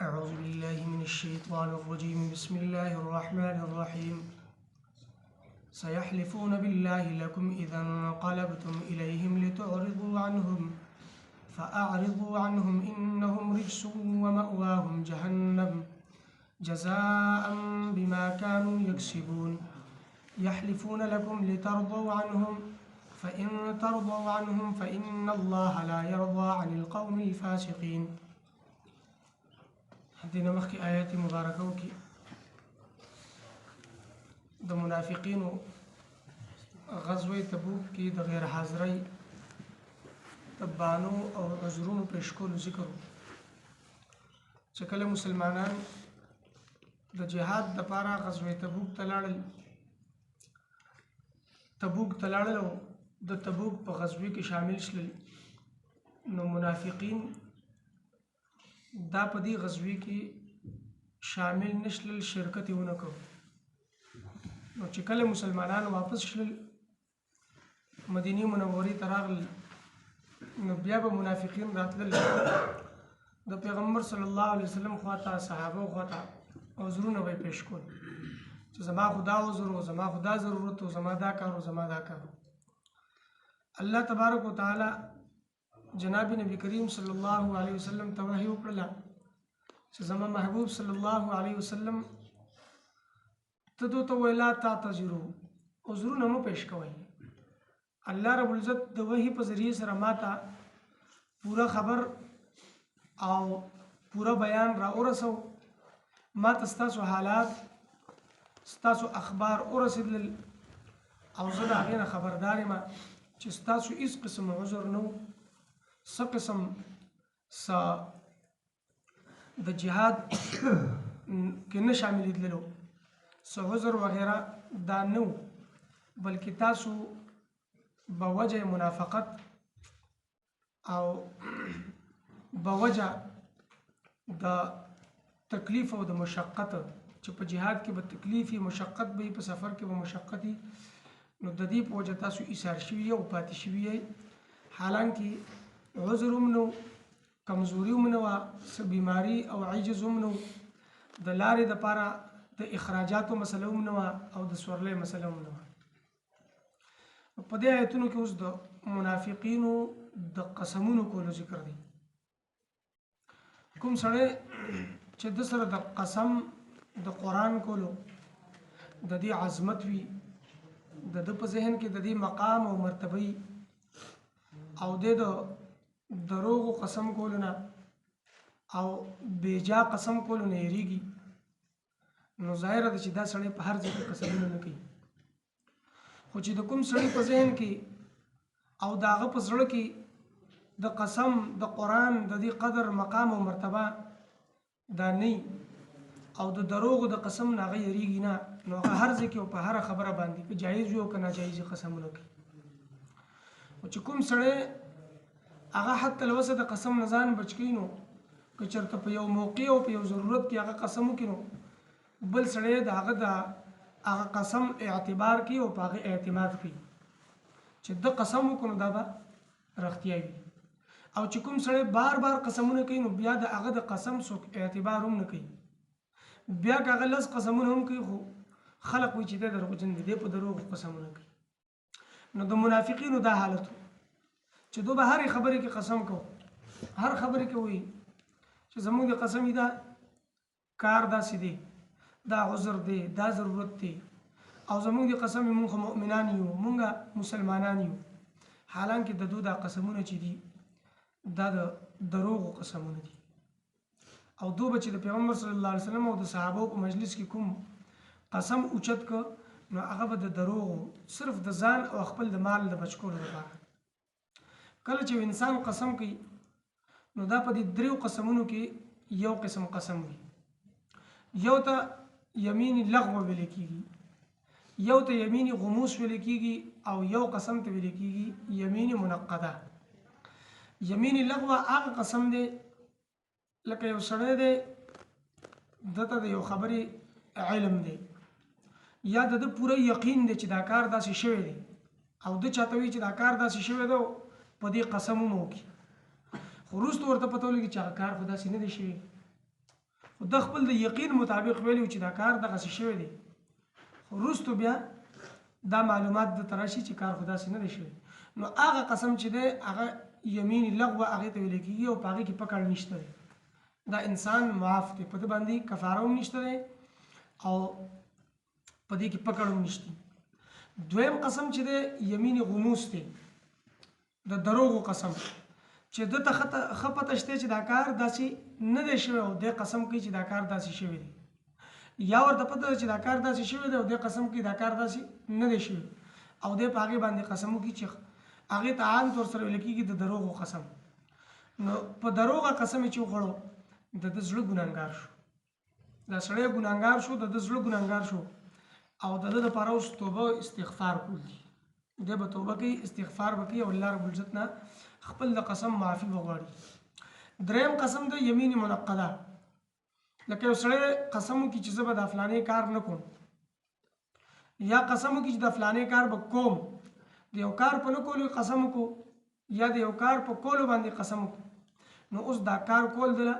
أعوذ بالله من الشيطان الرجيم بسم الله الرحمن الرحيم سيحلفون بالله لكم إذا انقلبتم إليهم لتعرضوا عنهم فأعرضوا عنهم إنهم رجس ومأواهم جهنم جزاء بما كانوا يكسبون يحلفون لكم لترضوا عنهم فإن ترضوا عنهم فإن الله لا يرضى عن القوم الفاسقين. دینه مخکې آیات مبارکو کې د منافقینو غزوه تبوک کې د غیر حاضرۍ تبانو او عذرونو پیش کولو ذکر چې کله مسلمانان د جهاد لپاره غزوه تبوک ته لاړل او د تبوک په غزوه کې شامل شول نو منافقین دا په دې غزوه کې شامل نشل شرکت ونه کو نو چې کله مسلمانان واپس شول مدینه منورې ته راغلل نو بیا به منافقین راتلل د پیغمبر صلی الله علیه وسلم خواته صحابه خواته عذرونه به پیش کول چې زما خدا عذر او زما خدا ضرورت او زما دا کار او زما دا کار. الله تبارک وتعالى جناب نبی کریم صلی الله علیه وسلم ته وحی وکړه چې زما محبوب صلی الله علیه وسلم ته دوی ویلا تعتذروا عذرونه مو پیش کوئ. الله رب العزت د وحی په ذریعه سره ماته پورا خبر او پورا بیان را ورسو ما تاسو حالات تاسو اخبار ورسېدل او زه د هغې نه خبردار یم چې تاسو هیڅ قسم عذر نه څه قسم د جهاد کې نه شاملېدلو څه عذر وغیره دا نه و بلکې تاسو بوجه منافقت او بوجه د تکلیف او د مشقت چې په جهاد کې به تکلیفي مشقت به په سفر کې به مشقتي نو د دې په وجه تاسو ایثار شوي او پاتې شوي حالانکه عذر منو کمزوري منو بیماری او عجز منو د لارې د پاره د اخراجاتو مسله منو او د سورلې مسله منو. په دې آیتونو کې اوس د منافقینو د قسمونو کولو ذکر دی. کوم سره چې د سره د قسم د قران کولو د دې عظمت وی د په ذهن کې د دې مقام او مرتبه او د دروغ قسم کولونه او بیجا قسم کولونه یریږي نو ظاهر ده چې دا سړی په هر ځای کې قسمونه نه کوي خو چې د کوم سړی په ذهن کې او داغه په زړه کې د قسم د قران د دې قدر مقام او مرتبه دا نه او د دروغ د قسم نه غیریږي نه نو هر ځای کې په هر خبره باندې په جایز یو کنه جایز قسمونه کوي. او چې کوم سړی هغه حتی لوسه د قسم نزان بچکینو که چرته په یو موقع او په یو ضرورت کې هغه قسم وکړو بل سړی د هغه قسم اعتبار کوي او په هغه اعتماد کوي چې د قسم وکړو دا به رښتیا وي. او چې کوم سړی بار بار قسمونه کوي نو بیا د هغه د قسم څوک اعتبار هم نه کوي بیا هغه لس قسمونه هم کوي خو خلق وي چې د دروغجن دي په دروغ قسمونه کوي. نو د منافقینو دا حالت چې دوی به هر خبرې کې قسم کو هر خبرې کې وي چې زموږ د قسم دا کار داسې دی دا عذر دی دا ضرورت دی او زموږ د قسم موږ مؤمنان یو موږ مسلمانان یو حالانکه د دوی دا قسمونه چې دي دا د دروغ قسمونه دي. او دوی به چې د پیغمبر صلی الله علیه وسلم او د صحابه په مجلس کې کوم قسم اوچت ک نو هغه به د دروغ صرف د ځان او خپل د مال د بچکولو لپاره. کله چې انسان قسم کوي نو دا په دې دریو قسمونو کې یو قسم قسم وي یو ته یمین لغو ویل کېږي یو ته یمین غموس ویل کېږي او یو قسم ته ویل کېږي یمین منقده. یمین لغو هغه قسم دی لکه یو سړی دی دته د یو خبرې علم دی یا د پوره یقین دی چې دا کار داسې شوی دی او د چاته وی چې دا کار داسې شوی دی په دې قسم مو کی خو وروسته ورته پته ولګي چې هغه کار خو داسې نه دی شوی خو د خپل د یقین مطابق ویلو چې دا کار دغه څه شوی دی خو وروستو بیا دا معلومات د تراشي چې کار خدا سي نه دی شوی نو هغه قسم چې دی هغه یمین لغوه هغه ته ویل کېږي او په هغې کې پکړ نشته دی دا انسان معاف دی په ده باندې کفاره هم نشته دی او په دې کې پکړ هم نشته دویم قسم چې دی یمین غموس دی د دروغو قسم چې ده ته ښه پته شته چې دا کار داسې نه دی شوی او دی قسم کوي چې دا کار داسې شوی دی یا ورته پته ده چې دا کار داسې شوی دی او دی قسم کوي دا کار داسې نه دی شوی او دی په هغې باندې قسم وکړي چې هغې ته عام طور سره ویل کېږي د دروغو قسم نو په دروغه قسم یې چې وخوړو د ده زړه ګناهګار شو دا سړی ګناهګار شو د ده زړه ګناهګار شو او د ده دپاره اوس توبه استغفار کول دي دی به توبه کوي استغفار به کوي او الله رب العزت نه خپل د قسم معافي به غواړي دریم قسم د یمین منقده لکه یو سړی قسم وکړي چې زه به دا فلانې کار نه کوم یا قسم وکړي چې د فلانې کار به کوم د یو کار په نه کولو قسم وکړو یا د یو کار په کولو باندې قسم وکړو نو اوس دا کار کول دله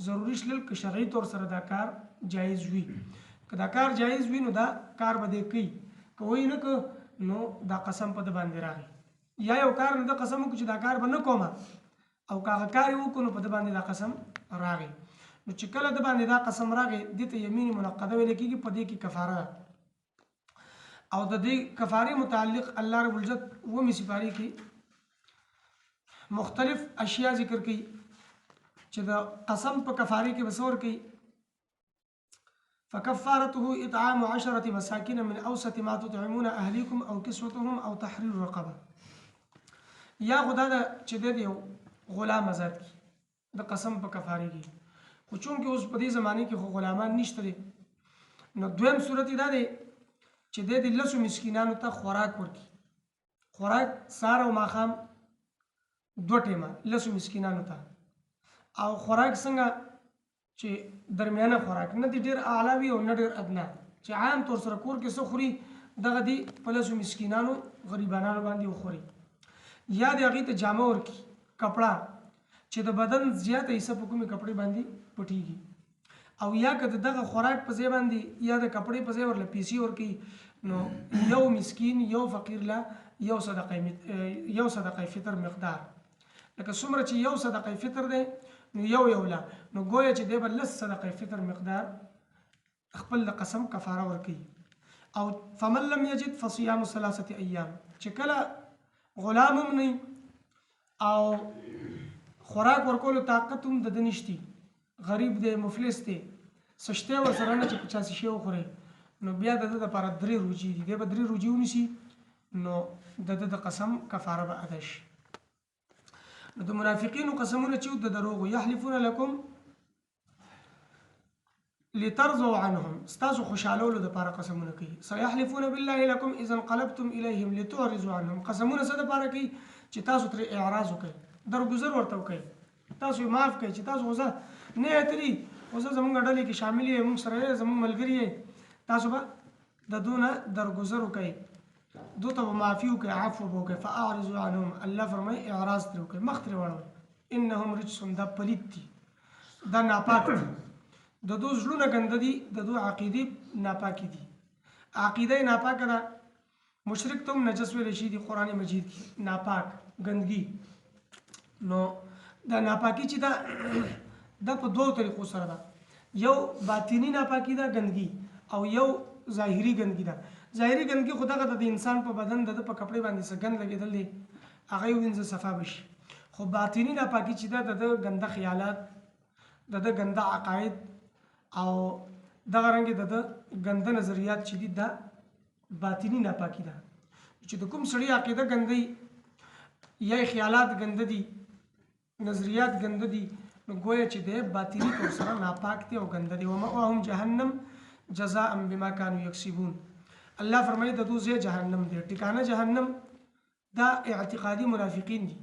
ضروري شلل که شرعي طور سره دا کار جایز وي که دا کار جایز وي نو دا کار به دی کوي که وایي نه که نو دا قسم په ده باندې راغی یا یو کار نو د قسم وکړو چې دا کار به نه کومه او که هغه کار یې وکړو نو په ده باندې دا قسم راغی نو چې کله د باندې دا قسم راغی دې ته یمین منقده ویل کېږي په دې کې کفاره ده او د دې کفارې متعلق الله رب العزت ومې سپارې کې مختلف اشیاء ذکر کوي چې د قسم په کفارې کې بسور کوي فكفارته إطعام 10 مساكين من أوسط ما تطعمون أهليكم أو كسوتهم أو تحرير رقبة یا خدا دا چې د یو غلام آزاد کی د قسم په کفارې کې خو چونکې اوس په دې زمانه کې خو غلامان نشته دي نو دویم صورت دا دی چې د لسو مسکینانو ته خوراک ورکړي خوراک سهار او ماښام 2 ټیمه لسو مسکینانو ته او خوراک څنګه چې درمیانه خوراک نه دی ډېر اعلی وي او نه ډېر ادنا چې عام طور سره کور کې څه خوري دغه دی په لسو مسکینانو غریبانانو باندې وخوري یا د هغې ته جامه ورکړي کپړه چې د بدن زیاته حصه په کومې کپړې باندې پټېږي او یا که دغه خوراک په ځای باندې یا د کپړې په ځای ورله پیسې ورکړي نو یو مسکین یو فقیر له یو صدقه فطر مقدار لکه څومره چې یو صدقه فطر دی نو یو لا نو گویا چې دی به لس صدقه فطر مقدار خپل د قسم کفاره ورکوي او فمن لم یجد فصيام 3 ایام چې کله غلام هم نه او خوراک ورکولو طاقت هم د ده نشتي غریب دی مفلس دی سشتی ورسره نه چې 50 شی وخوري نو بیا د ده دپاره 3 روجي دي دی به 3 روجي ونیسي نو د ده د قسم کفاره به ادا شي د منافقینو قسمونه چې د دروغ یحلفون لكم لترضوا عنهم استاسو خوشالولو د پاره قسمونه کوي سيحلفون بالله لكم اذا انقلبتم اليهم لتعرضوا عنهم قسمونه څه د پاره کوي چې تاسو تر اعراض وکړي درگذر ورته وکړي تاسو معاف کړئ چې تاسو وزه نه اتري وزه زمونږ ډلې کې شامل یې موږ سره زمونږ ملګری یې تاسو به د دونه درگذر وکړئ دو ته معافي وکړي عفو وکړي فاعرضوا عنهم الله فرمایي اعراض ترې وکړئ مخ ترې واړوئ انهم رجس دا پلید دي دا ناپاک دي د دو زړونه ګنده دي د دو عقیدې ناپاکې دي عقیده یې ناپاکه ده مشرک ته هم نجس ویلی شي دي قرآن مجید کې ناپاک ګندګي نو دا ناپاکي چې ده دا په 2 طریقو سره ده یو باطینی ناپاکي ده ګندګي او یو ظاهري ګندګي ده ظاهري ګندګي خو دغه د انسان په بدن د په کپړې باندې څه ګند لګېدل دی هغه یې وینځه صفا بشي خو باطینی ناپاکي چې ده د ګنده خیالات د ګنده عقاید او دغه رنګې د ګنده نظریات چې دي دا باطینی ناپاکي ده چې د کوم سړي عقیده ګنده یا خیالات ګنده دي نظریات ګنده دي نو ګویا چې دی باطینی طور سره ناپاک دی او ګنده دی ومأواهم جهنم جزاء بما كانوا يكسبون الله فرمایي د دوی جهنم دی ټکانه جهنم دا اعتقادي منافقین دي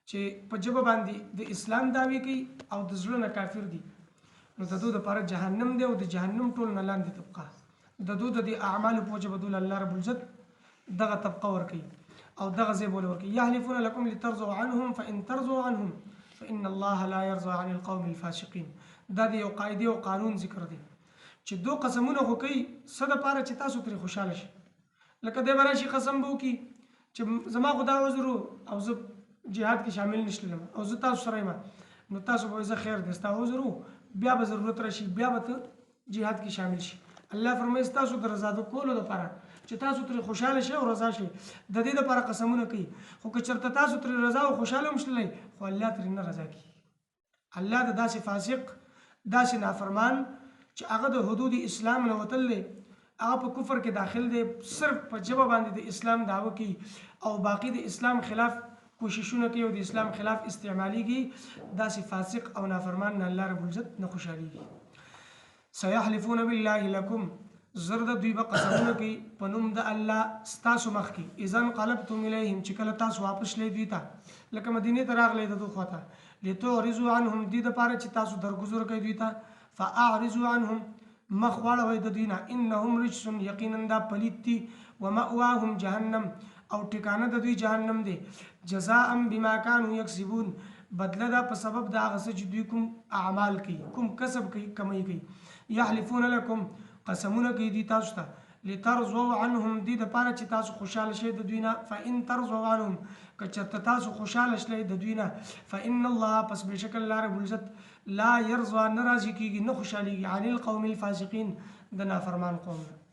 چې په جبه باندې د اسلام دعوی کوي او د زړه نه کافر دي نو د دوی لپاره جهنم دی او د جهنم ټول نه لاندې طبقه د دوی د اعمالو په وجه بدول الله رب العزت دغه طبقه ورکوي او دغه ځای بوله ورکوي یحلفون لكم لترضوا عنهم فإن ترضوا عنهم فإن الله لا يرضى عن القوم الفاسقين دا د یو قاعده او قانون ذکر دی چې دو قسمونه خو کوي څه دپاره چې تاسو ترې خوشحاله شئ. لکه دی به راشي قسم به وکړي چې زما خو دا عذر او زه جهاد کې شامل نشلم او زه تاسو سره یم، نو تاسو به زه خیر دی ستا عذر بیا به ضرورت راشي بیا به ته جهاد کې شامل شي. الله فرمایي تاسو د رضا د کولو دپاره چې تاسو ترې خوشحاله شئ او رضا شئ د دې دپاره قسمونه کوي. خو که چېرته تاسو ترې رضا او خوشحاله هم شللی خو الله ترې نه رضا کېږي. الله د داسې فاسق داسې نافرمان چې هغه د حدود اسلام نه وتل دی، هغه په کفر کې داخل دی، صرف په ژبه باندې د اسلام دعوه کوي او باقي د اسلام خلاف کوششونه کوي او د اسلام خلاف استعمالیږي، داسې فاسق او نافرمان نه الله رب العزت نه خوشحالېږي. سيحلفون بالله لكم زرد دوی به قسمونه کوي په نوم د الله ستاسو مخکې اذا انقلبتم الیهم چې کله تاسو واپس شلئ دوی ته، لکه مدینې ته راغلی د دوی خواته، لتعرضوا عنهم دې دپاره چې تاسو درګزر کوئ دوی ته، فاعرضوا عنهم مخ واړوئ د دوی نه، انهم رجس یقینا دا پلید دي، ومأواهم جهنم او ټکانه د دوی جهنم دی، جزاء بما كانوا یکسبون بدله ده په سبب د هغه څه چې دوی کوم اعمال کوي کوم کسب کوي کمای کوي. یحلفون لکم قسمونه کوي دوی تاسو ته، لترضوا عنهم دې دپاره چې تاسو خوشحاله شئ د دوی نه، فان ترضوا عنهم که چېرته تاسو خوشحاله شئ د دوی نه، فان الله پس بېشکه الله رب العزت لا یرضا نه راضي کېږي نه خوشحالېږي عن القوم الفاسقین د نافرمان قوم نه.